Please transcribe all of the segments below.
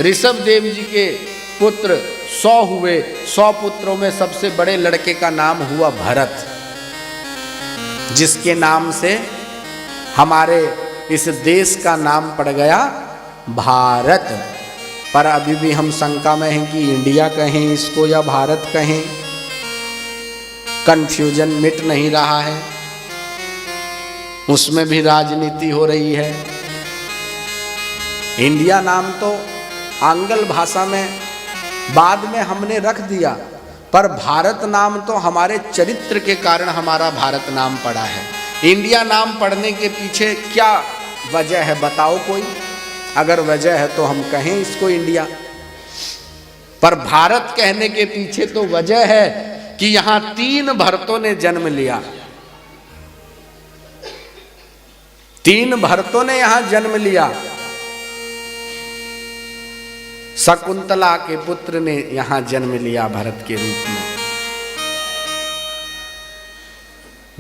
ऋषभ देव जी के पुत्र 100 हुए। 100 पुत्रों में सबसे बड़े लड़के का नाम हुआ भरत, जिसके नाम से हमारे इस देश का नाम पड़ गया भारत। पर अभी भी हम शंका में हैं कि इंडिया कहें इसको या भारत कहें, कंफ्यूजन मिट नहीं रहा है, उसमें भी राजनीति हो रही है। इंडिया नाम तो आंग्ल भाषा में बाद में हमने रख दिया, पर भारत नाम तो हमारे चरित्र के कारण हमारा भारत नाम पड़ा है। इंडिया नाम पड़ने के पीछे क्या वजह है बताओ कोई? अगर वजह है तो हम कहें इसको इंडिया, पर भारत कहने के पीछे तो वजह है कि यहां 3 भरतों ने जन्म लिया। 3 भरतों ने यहां जन्म लिया। शकुंतला के पुत्र ने यहां जन्म लिया भरत के रूप में।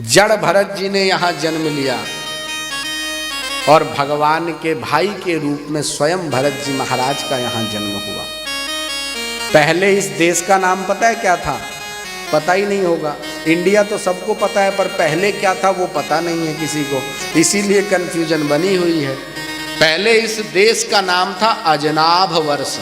जड़ भरत जी ने यहां जन्म लिया और भगवान के भाई के रूप में स्वयं भरत जी महाराज का यहां जन्म हुआ। पहले इस देश का नाम पता है क्या था? पता ही नहीं होगा। इंडिया तो सबको पता है, पर पहले क्या था वो पता नहीं है किसी को, इसीलिए कंफ्यूजन बनी हुई है। पहले इस देश का नाम था अजनाभ वर्ष,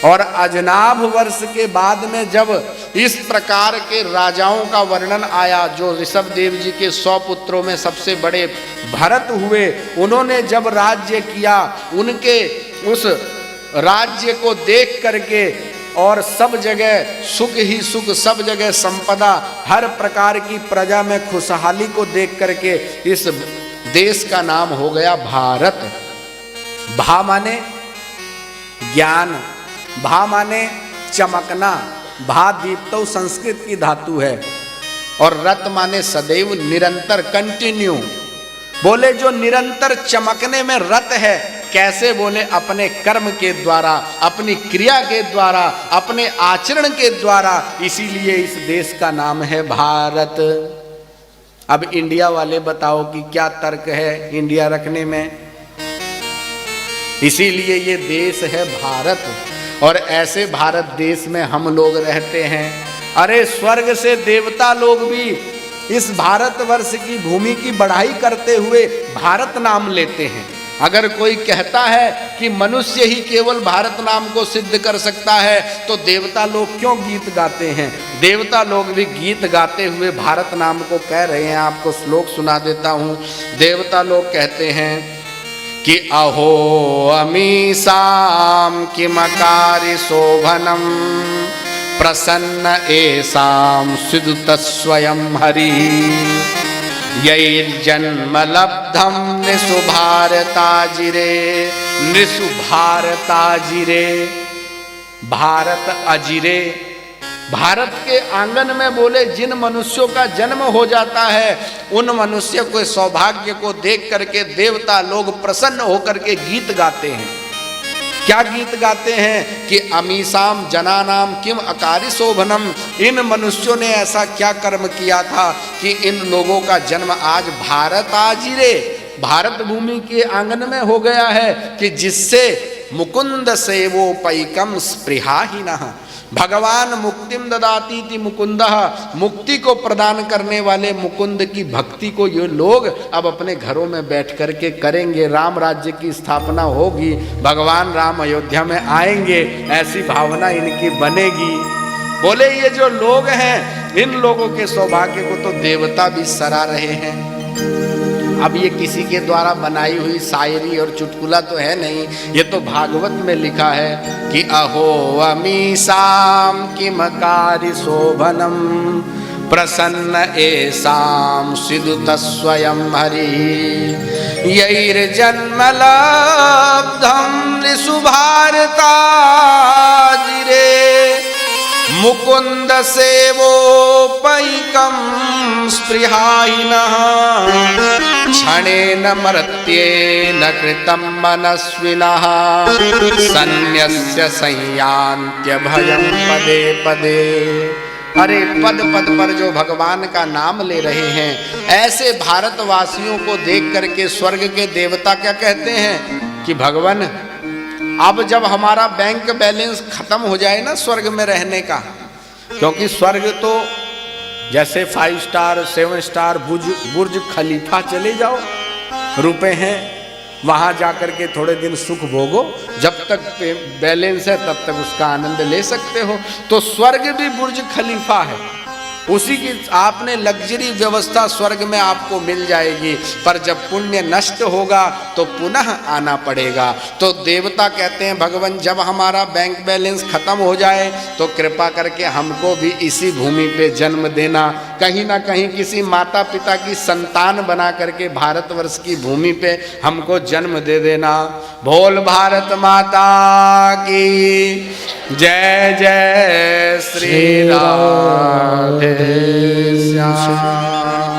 और अजनाभ वर्ष के बाद में जब इस प्रकार के राजाओं का वर्णन आया, जो ऋषभ देव जी के 100 पुत्रों में सबसे बड़े भरत हुए, उन्होंने जब राज्य किया, उनके उस राज्य को देख करके और सब जगह सुख ही सुख, सब जगह संपदा, हर प्रकार की प्रजा में खुशहाली को देख करके इस देश का नाम हो गया भारत। भा माने ज्ञान, भा माने चमकना, भा दीप्तो संस्कृत की धातु है, और रत माने सदैव, निरंतर, कंटिन्यू। बोले जो निरंतर चमकने में रत है, कैसे? बोले अपने कर्म के द्वारा, अपनी क्रिया के द्वारा, अपने आचरण के द्वारा, इसीलिए इस देश का नाम है भारत। अब इंडिया वाले बताओ कि क्या तर्क है इंडिया रखने में? इसीलिए ये देश है भारत, और ऐसे भारत देश में हम लोग रहते हैं। अरे स्वर्ग से देवता लोग भी इस भारतवर्ष की भूमि की बढ़ाई करते हुए भारत नाम लेते हैं। अगर कोई कहता है कि मनुष्य ही केवल भारत नाम को सिद्ध कर सकता है, तो देवता लोग क्यों गीत गाते हैं? देवता लोग भी गीत गाते हुए भारत नाम को कह रहे हैं। आपको श्लोक सुना देता हूँ। देवता लोग कहते हैं कि अहो अमीसाम किमकारि शोभनम प्रसन्न एसाम सिदुत स्वयं हरि यैर्जन्म लब्धम नृषुभारताजिरे नृषुभारताजिरे। भारत अजिरे, भारत के आंगन में बोले जिन मनुष्यों का जन्म हो जाता है, उन मनुष्य को सौभाग्य को देख करके देवता लोग प्रसन्न होकर के गीत गाते हैं। क्या गीत गाते हैं? कि अमीसाम जनानाम किम अकारि शोभनम। इन मनुष्यों ने ऐसा क्या कर्म किया था कि इन लोगों का जन्म आज भारत आजिरे, भारत भूमि के आंगन में हो गया है, कि जिससे मुकुंद सेवोपैकम स्पृहाहीनः। भगवान मुक्तिम ददाति इति मुकुंदः, मुक्ति को प्रदान करने वाले मुकुंद की भक्ति को ये लोग अब अपने घरों में बैठ करके करेंगे। राम राज्य की स्थापना होगी, भगवान राम अयोध्या में आएंगे, ऐसी भावना इनकी बनेगी। बोले ये जो लोग हैं, इन लोगों के सौभाग्य को तो देवता भी सराह रहे हैं। अब ये किसी के द्वारा बनाई हुई शायरी और चुटकुला तो है नहीं, ये तो भागवत में लिखा है कि अहो अमीसाम किमकारि शोभनम प्रसन्न एसाम सिदुत स्वयं हरि यैर्जन्म लब्धम नृषुभारताजिरे मुकुंद सेवोपैकम स्पृहाहीनः क्षणेन मर्त्येन कृतं मनस्विनः सन्न्यस्य संयान्त्य भयं पदे पदे। अरे पद पद पर जो भगवान का नाम ले रहे हैं, ऐसे भारतवासियों को देख करके स्वर्ग के देवता क्या कहते हैं कि भगवान अब जब हमारा बैंक बैलेंस खत्म हो जाए ना स्वर्ग में रहने का, क्योंकि स्वर्ग तो जैसे 5 स्टार 7 स्टार बुर्ज खलीफा चले जाओ, रुपए हैं, वहां जाकर के थोड़े दिन सुख भोगो, जब तक बैलेंस है तब तक उसका आनंद ले सकते हो। तो स्वर्ग भी बुर्ज खलीफा है, उसी की आपने लग्जरी व्यवस्था स्वर्ग में आपको मिल जाएगी। पर जब पुण्य नष्ट होगा तो पुनः आना पड़ेगा। तो देवता कहते हैं भगवान जब हमारा बैंक बैलेंस खत्म हो जाए तो कृपा करके हमको भी इसी भूमि पे जन्म देना, कहीं ना कहीं किसी माता पिता की संतान बना करके भारतवर्ष की भूमि पे हमको जन्म दे देना। बोल भारत माता की जय जय श्री राधे श्याम।